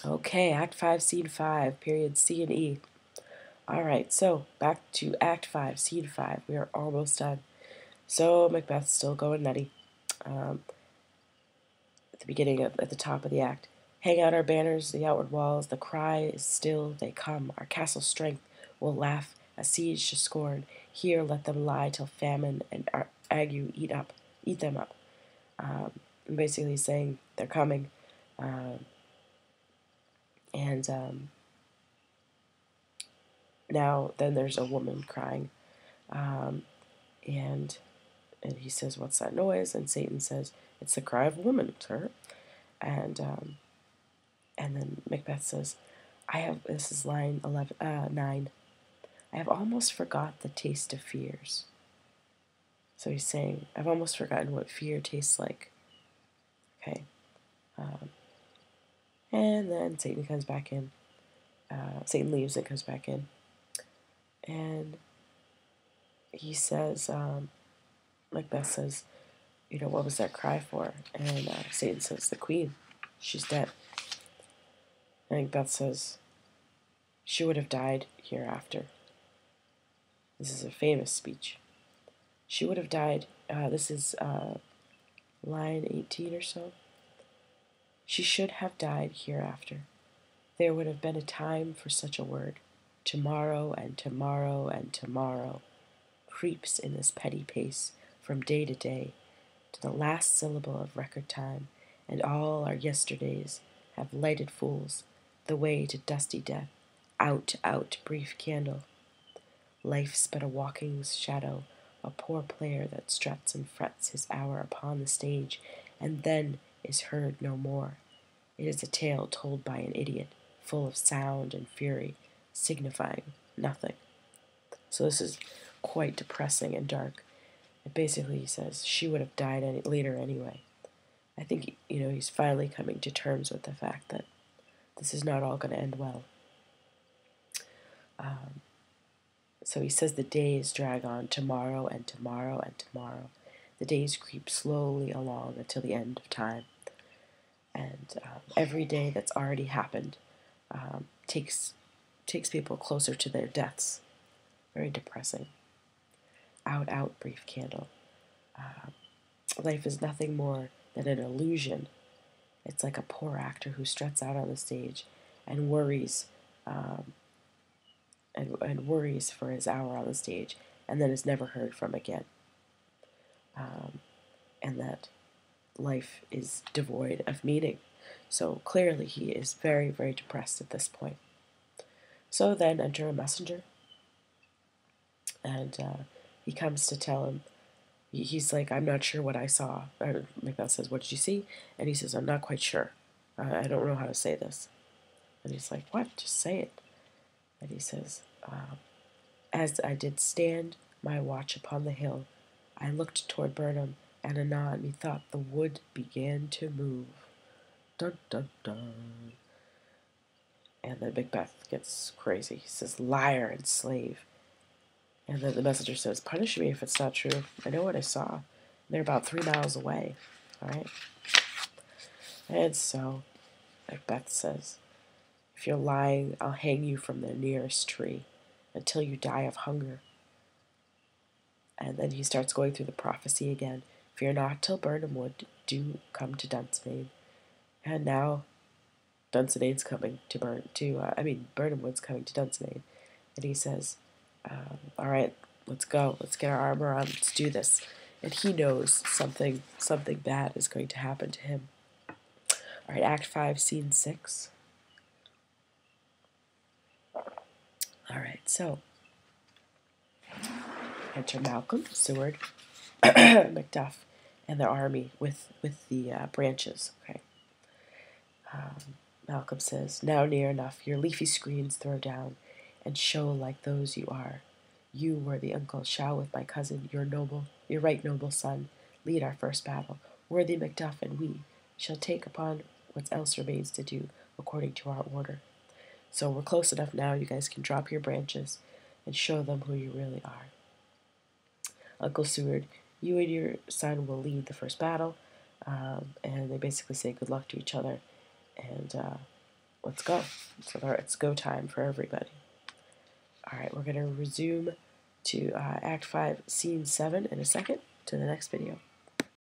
Okay, Act 5, Scene 5, period C and E. Alright, so back to Act 5, Scene 5. We are almost done. So Macbeth's still going nutty. At the beginning, at the top of the act. Hang out our banners, the outward walls, the cry is still, they come. Our castle strength will laugh, a siege to scorn. Here let them lie till famine and ague eat them up. Basically saying they're coming. Um, and Now, then there's a woman crying. Um, and and he says, "What's that noise?" And Satan says, "It's the cry of a woman, sir." And and then Macbeth says, "I have." This is line 9. "I have almost forgot the taste of fears." So he's saying, "I've almost forgotten what fear tastes like." Okay. Um, and then Satan comes back in. Satan leaves and comes back in, and he says, Macbeth says, "What was that cry for?" And Satan says, "The queen, she's dead." And Macbeth says, "She would have died hereafter." This is a famous speech. She would have died. This is line 18 or so. "She should have died hereafter. There would have been a time for such a word. Tomorrow and tomorrow and tomorrow creeps in this petty pace from day to day to the last syllable of record time, and all our yesterdays have lighted fools the way to dusty death. Out, out, brief candle. Life's but a walking's shadow, a poor player that struts and frets his hour upon the stage, and then is heard no more. It is a tale told by an idiot, full of sound and fury, signifying nothing." So this is quite depressing and dark. It basically says she would have died later anyway. I think he's finally coming to terms with the fact that this is not all going to end well. Um, so he says the days drag on tomorrow and tomorrow and tomorrow. The days creep slowly along until the end of time. And every day that's already happened takes people closer to their deaths. Very depressing. Out, out, brief candle. Life is nothing more than an illusion. It's like a poor actor who struts out on the stage and worries um, and worries for his hour on the stage and then is never heard from again. And that life is devoid of meaning. So clearly he is very, very depressed at this point. So then enter a messenger, and he comes to tell him, he's like, "I'm not sure what I saw." Macbeth says, "What did you see?" And he says, "I'm not quite sure. I don't know how to say this." And he's like, "What? Just say it." And he says, "As I did stand my watch upon the hill, I looked toward Burnham, and anon methought the wood began to move." Dun dun dun. And then Macbeth gets crazy. He says, "Liar and slave." And then the messenger says, "Punish me if it's not true. I know what I saw. They're about 3 miles away." All right. And so Macbeth says, "If you're lying, I'll hang you from the nearest tree until you die of hunger." And then he starts going through the prophecy again. "Fear not till Burnham Wood do come to Dunsinane." And now Dunsinane's coming to Burnham Wood's coming to Dunsinane. And he says, "All right, let's go. Let's get our armor on. Let's do this." And he knows something bad is going to happen to him. All right, Act 5, Scene 6. All right, so enter Malcolm, Seward, Macduff, and their army with the branches. Okay. Malcolm says, "Now near enough, your leafy screens throw down, and show like those you are. You, worthy uncle, shall with my cousin, your right noble son, lead our first battle. Worthy Macduff and we shall take upon what else remains to do, according to our order. So we're close enough now, you guys can drop your branches and show them who you really are. Uncle Seward, you and your son will lead the first battle." And they basically say good luck to each other. And let's go. So it's go time for everybody. All right, we're going to resume to Act 5, Scene 7 in a second to the next video.